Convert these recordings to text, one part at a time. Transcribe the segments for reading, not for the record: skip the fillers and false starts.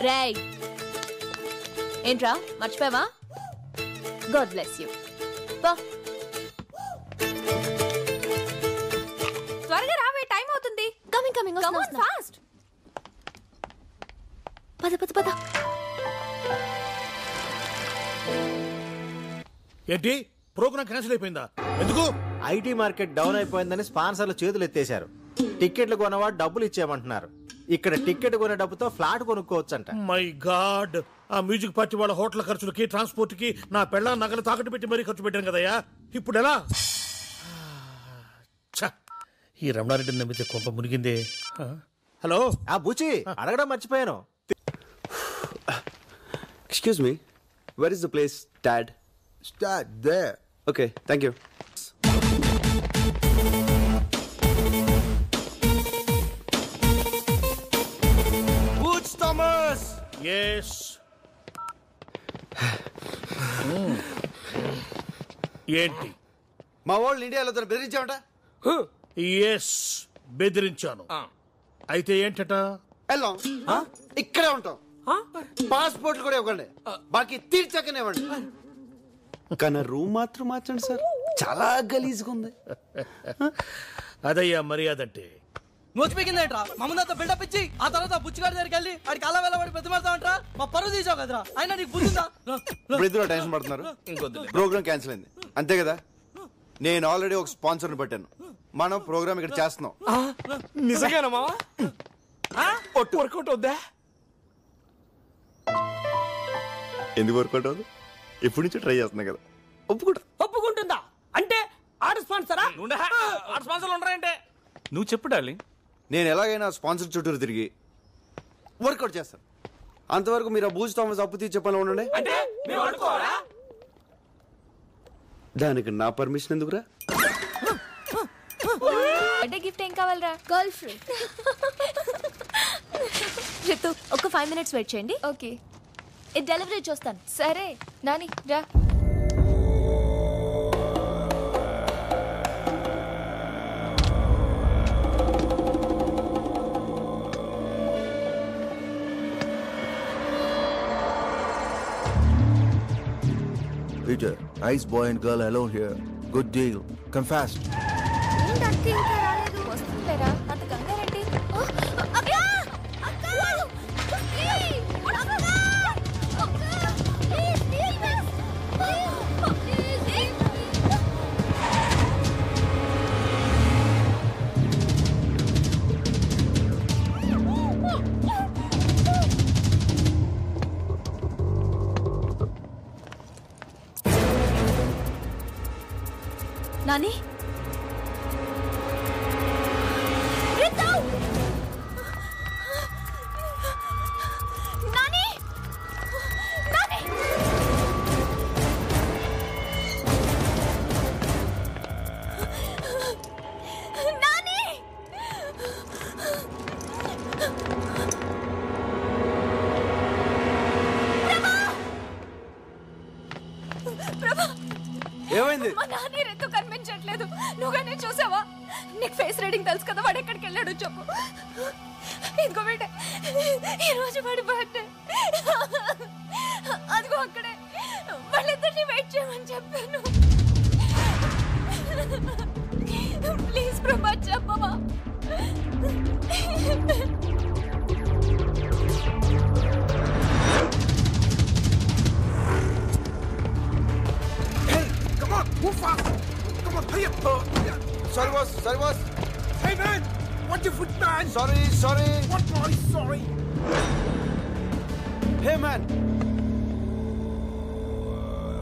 రేయ్ ఏంట్రా మర్చిపోయావా? God bless you. త్వరగా రావే, టైం అవుతుంది. Coming coming fast. పద పద పద. ఏంటి ప్రోగ్రామ్ క్యాన్సిల్ అయిపోయిందా? ఎందుకు? ఐటీ మార్కెట్ డౌన్ అయిపోయిందని స్పాన్సర్లు చేతులు ఎత్తేశారు. టికెట్లు కొనవాడు డబ్బులు ఇచ్చేయమంటున్నారు. ఇక్కడ టికెట్ కొనే డబ్బుతో ఫ్లాట్ కొనుక్కోవచ్చంట. మై గాడ్, ఆ మ్యూజిక్ పార్టీ వాళ్ళ హోటల్ ఖర్చులకి ట్రాన్స్పోర్ట్ కి నా పెళ్ళ నగలు తాకట్టు పెట్టి మరీ ఖర్చు పెట్టాను కదయ్యా. ఇప్పుడు ఎలా? ఈ రమణారెడ్డిని నమ్మితే కొంప మునిగిందే. హలో ఆ బుచి అడగడం మర్చిపోయాను. Excuse me, where is the place? Dad Start there. Okay, thank you. Boots Thomas. Yes. ఏంటి? మా వాళ్ళు ఇండియాలో బెదిరించామట. ఎస్, బెదిరించాను. అయితే ఏంటట? వెళ్ళాం, ఇక్కడే ఉంటాం. పాస్పోర్ట్లు కూడా ఇవ్వండి, బాకీ తీర్చాకనే ఇవ్వండి. కానీ రూమ్ మాత్రం మార్చండి సార్, చాలా గలీజ్గా ఉంది. అదయ్యా మర్యాద అంటే. నోచిపోయిందేంట్రా? మా ముందు బిల్డప్ ఇచ్చి ఆ తర్వాత బుచ్చిగారి దగ్గరికి వెళ్ళి వాడికి అలా వెళ్ళబడి పెద్దమాడతామంటరా? మా పరువు తీసావు కదరా, అయినా నీకు బుద్ధిందా? ఇప్పుడు ఇద్దరు టెన్షన్ పడుతున్నారు. ప్రోగ్రామ్ క్యాన్సిల్ అయింది అంతే కదా. నేను ఆల్రెడీ ఒక స్పాన్సర్ని పెట్టాను. మనం ప్రోగ్రామ్ ఇక్కడ చేస్తున్నాం. నిజంగానా మావా? వర్కౌట్ అవుద్దా? ఎందుకు వర్కౌట్ అవుతుంది? ఎప్పటి నుంచో ట్రై చేస్తున్నా కదా. ఒప్పుకుంటుందా అంటే ఆర్డర్ స్పాన్సరా? ఆర్డర్ స్పాన్సర్లు ఉండరంటే నువ్వు చెప్పు డార్లింగ్. నేను ఎలాగైనా స్పాన్సర్ చుట్టూరు తిరిగి వర్కౌట్ చేస్తాను. అంతవరకు మీరు ఆ బూజ్ థామస్ అప్పు తీర్చే పనిలో ఉండండి. అంటే మేము అడుకోవాలా? దానికి నా పర్మిషన్ ఎందుకురా? అంటే గిఫ్ట్ ఏం కావాలరా? Girl friend. రితు ఒక 5 minutes వెయిట్ చేయండి. ఓకే, ఇది డెలివరీ చూస్తాను. సరే నాని రా. Peter, nice boy and girl alone here. Good deal. Come fast. ఏంటంటే ఇంకా రాలేదు? వస్తుందిలేరా, అంత కంగారేంటి? నాని ఏమైంది? మా నాన్న రెత్తు కనిపించట్లేదు. నువ్వుగానే చూసావా? నీకు ఫేస్ రీడింగ్ తెలుసు కదా, వాడు ఎక్కడికి వెళ్ళాడు చెప్పు. ఇదిగో బిడ్డ, ఈ రోజు వాడి బర్త్డే. అదిగో అక్కడే. వాళ్ళిద్దరిని వెయిట్ చేయమని చెప్పాను. ప్లీజ్ ప్రభా చెప్పవా? Move fast! Come on, hurry up! Sorry, boss. Sorry, boss. Hey, man! Watch your foot, man! Sorry, sorry. What boy? Sorry. Hey, man!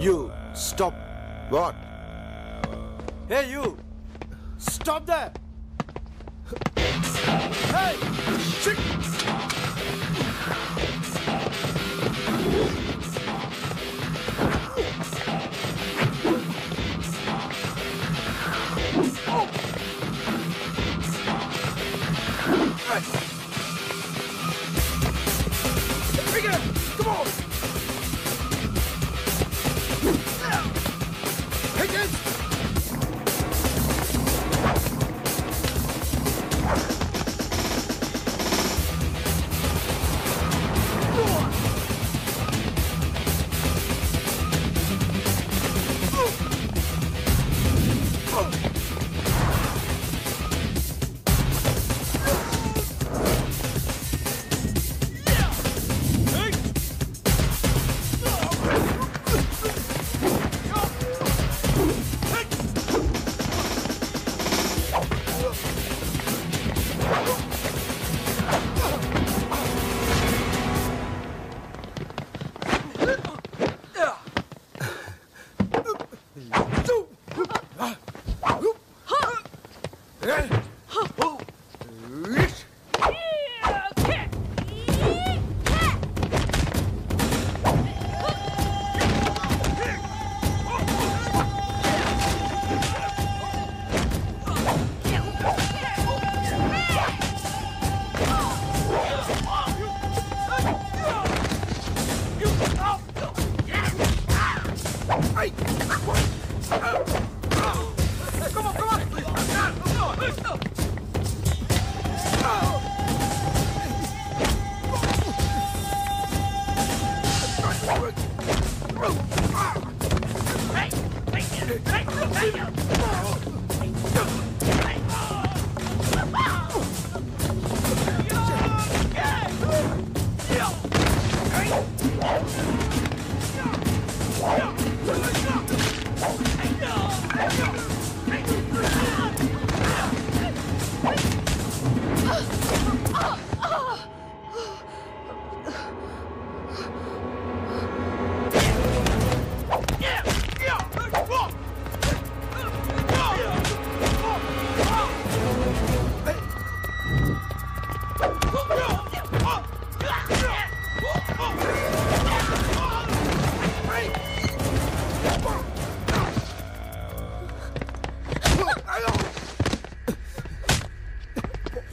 You stop. What? Hey, you! Stop there! Hey! Shit! Come on! Hey, kids!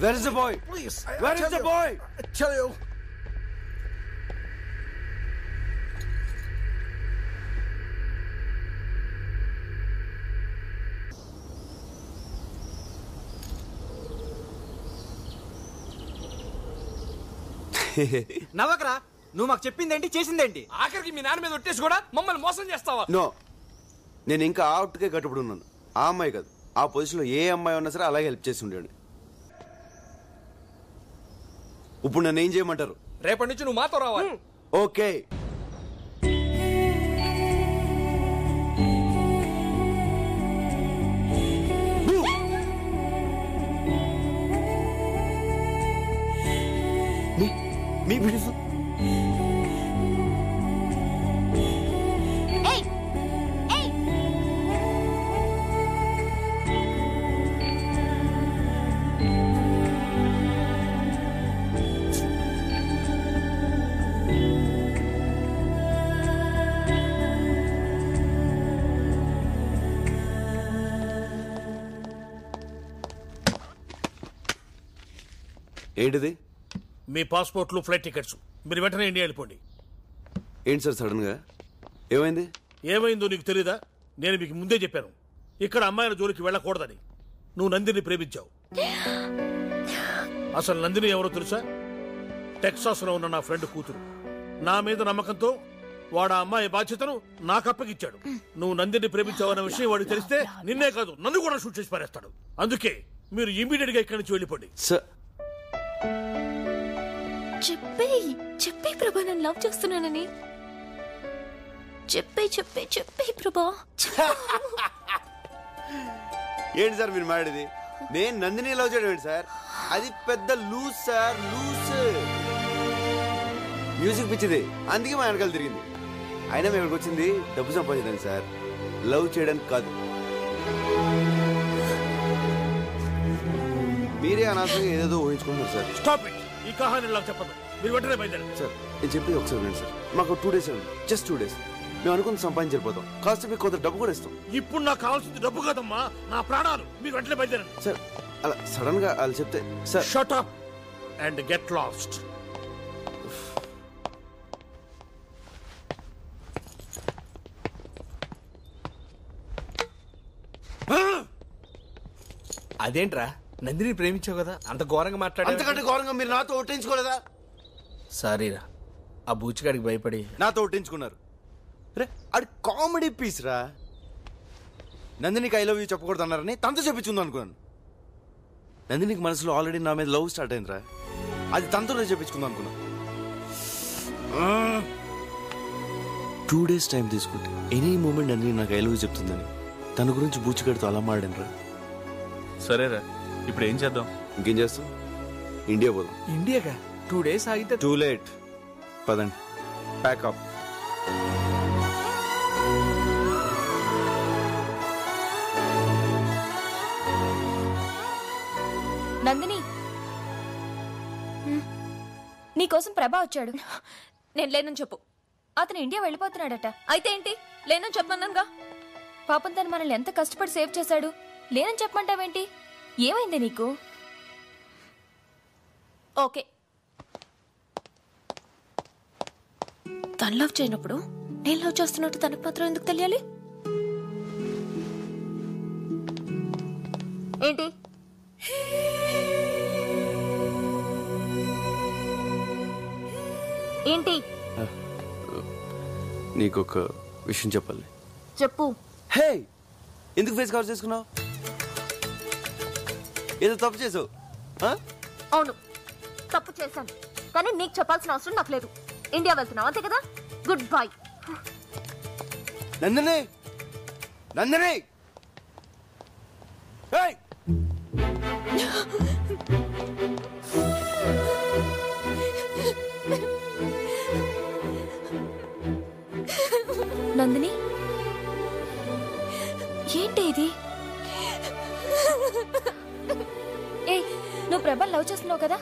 Where is the boy? Please. Where is the boy? I tell you. నవ్వకరా, నువ్వు మాకు చెప్పిందేంటి చేసిందేంటి? ఆఖరికి మీ నాన్న మీద ఒట్టేసి కూడా మమ్మల్ని మోసం చేస్తావా? నో, నేను ఇంకా అవుట్కే కట్టుబడి ఉన్నాను. ఆ అమ్మాయి కాదు, ఆ పొజిషన్లో ఏ అమ్మాయి ఉన్నా సరే అలాగే హెల్ప్ చేసి ఉండేవాడిని. ఇప్పుడు నన్ను ఏం చేయమంటారు? రేపటి నుంచి నువ్వు మాతో రావాలి. ఓకే. మీ బ్యూటిఫుల్ ఏంటిది? మీ పాస్పోర్ట్లు, ఫ్లైట్ టికెట్స్. మీరు వెంటనే ఇండియా వెళ్ళిపోండి. ఏంటి సార్ సడన్ గా ఏమైంది? ఏమైందో నీకు తెలీదా? నేను మీకు ముందే చెప్పాను, ఇక్కడ అమ్మాయిల జోలికి వెళ్ళకూడదని. నువ్వు నందిని ప్రేమించావు. అసలు నందిని ఎవరో తెలుసా? టెక్సాస్ లో ఉన్న నా ఫ్రెండ్ కూతురు. నా మీద నమ్మకంతో వాడు ఆ అమ్మాయి బాధ్యతను నాకు అప్పగిచ్చాడు. నువ్వు నందిని ప్రేమించావన్న విషయం వాడికి తెలిస్తే నిన్నే కాదు నన్ను కూడా షూట్ చేసి పారేస్తాడు. అందుకే మీరు ఇమీడియట్ గా ఇక్కడి నుంచి వెళ్ళిపోండి. చెప్పే ప్రభా, నన్ను లవ్ చేస్తున్నానని చెప్పే ప్రభా. ఏంటి సార్ మీరు మాట్లాడేది? నేను నందిని లవ్ చేయడం ఏంటి సార్? అది పెద్ద లూజ్ సార్, లూజ్. మ్యూజిక్ పిచ్చిది, అందుకే మా వెనకాల తిరిగింది. అయినా మేము ఇక్కడికి వచ్చింది డబ్బు సంపాదించడానికి సార్, లవ్ చేయడానికి కాదు. మీరే అనవసరంగా ఏదేదో ఊహించుకుంటున్నారు సార్. Stop it. ఈ కహాని నాకు చెప్పదు. మీరు వెంటనే బయలుదేరండి. సార్ నేను చెప్పేది ఒకసారి వినండి సార్. మాకు 2 days ఉంది, జస్ట్ 2 days. మేము అనుకుని సంపాదించకపోతాం, కాస్త మీకు కొంత డబ్బు కూడా ఇస్తాం. ఇప్పుడు నాకు కావాల్సింది డబ్బు కాదమ్మా, నా ప్రాణాలు. మీరు వెంటనే బయలుదేరండి. సార్ అలా సడన్ గా వాళ్ళు చెప్తే sir. Shut up and get lost. అదేంట్రా, నందిని ప్రేమించావు కదా, అంత ఘోరంగా మాట్లాడా? అంతకంటే ఘోరంగా మీరు నాతో ఒట్టించుకోలేదా? సారీరా, ఆ బూచిగాడికి భయపడి నాతో ఒట్టించుకున్నారు. రే అది కామెడీ పీస్ రా. నందినికి ఐ లవ్ యూ చెప్పకూడదు అన్నారని తనతో చెప్పించుంది అనుకున్నాను. నందినికి మనసులో ఆల్రెడీ నా మీద లవ్ స్టార్ట్ అయిందిరా, అది తనతో చెప్పించుకుందాం అనుకున్నా. 2 days టైం తీసుకుంటే ఎనీ మూమెంట్ నందిని నాకు ఐ లవ్ యూ చెప్తుందని తన గురించి బూచిగాడితో అలా మాడాను. సరేరా, ఇప్పుడు ఏం చేద్దాం? ఇంకేం చేస్తాం, ఇండియా పోదాం. ఇండియాగా 2 days ఆగితే టూ లేట్. పదండి, ప్యాకప్. నందిని, నీకోసం ప్రభా వచ్చాడు. నేను లేనని చెప్పు. అతను ఇండియా వెళ్ళిపోతున్నాడట. అయితే ఏంటి, లేనని చెప్పమన్నానుగా. పాపం తను మనల్ని ఎంత కష్టపడి సేవ్ చేశాడు. లేనని చెప్పమంటావేంటి? ఏమైంది నీకు? ఓకే, తను లవ్ చేయనప్పుడు నేను లవ్ చేస్తున్నట్టు తనకు మాత్రం ఎందుకు తెలియాలి? ఏంటి? ఏంటి? నీకొక విషయం చెప్పాలి. చెప్పు. హే, ఎందుకు ఫేస్ కవర్ చేసుకున్నావు? ఏదో తప్పు చేసావు. అవును, తప్పు చేశాను, కానీ నీకు చెప్పాల్సిన అవసరం నాకు లేదు. ఇండియా వెళ్తున్నావు అంతే కదా. Goodbye. నందిని, నందిని, నందిని, ఏంటి ఇది? ఏ, నువ్వు ప్రభా లవ్ చేస్తున్నావు కదా,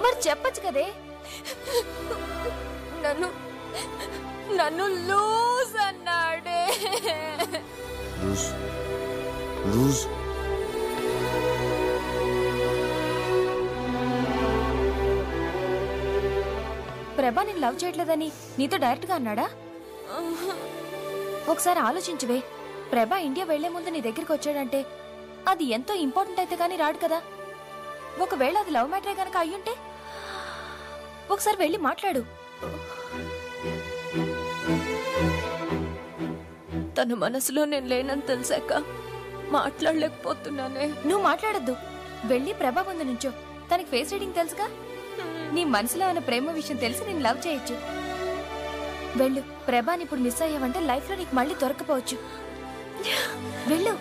మరి చెప్పచ్చు కదే. నన్ను లూజ్ అన్నాడే. లూజ్ లూజ్ ప్రభా నేను లవ్ చేయట్లేదని నీతో డైరెక్ట్ గా అన్నాడా? ఒకసారి ఆలోచించువే. ప్రభా ఇండియా వెళ్లే ముందు నీ దగ్గరికి వచ్చాడంటే అది ఎంతో ఇంపార్టెంట్ అయితే గానీ రాడు కదా. ఒకవేళ అది లవ్ మ్యాటరే గనక అయ్యుంటే ఒకసారి వెళ్ళి మాట్లాడు. తన మనసులో నేను లేనని తెలిసాక మాట్లాడలేకపోతున్నానే. నువ్వు మాట్లాడద్దు. వెళ్ళి ప్రభా ముందు నుంచో. తనకి ఫేస్ రీడింగ్ తెలుసుగా. నీ మనసులో ఉన్న ప్రేమ విషయం తెలిసి నేను లవ్ చేయొచ్చు. వెళ్ళు. ప్రభాని ఇప్పుడు మిస్ అయ్యావంటే లైఫ్ లో నీకు మళ్ళీ దొరకపోవచ్చు. వెళ్ళు.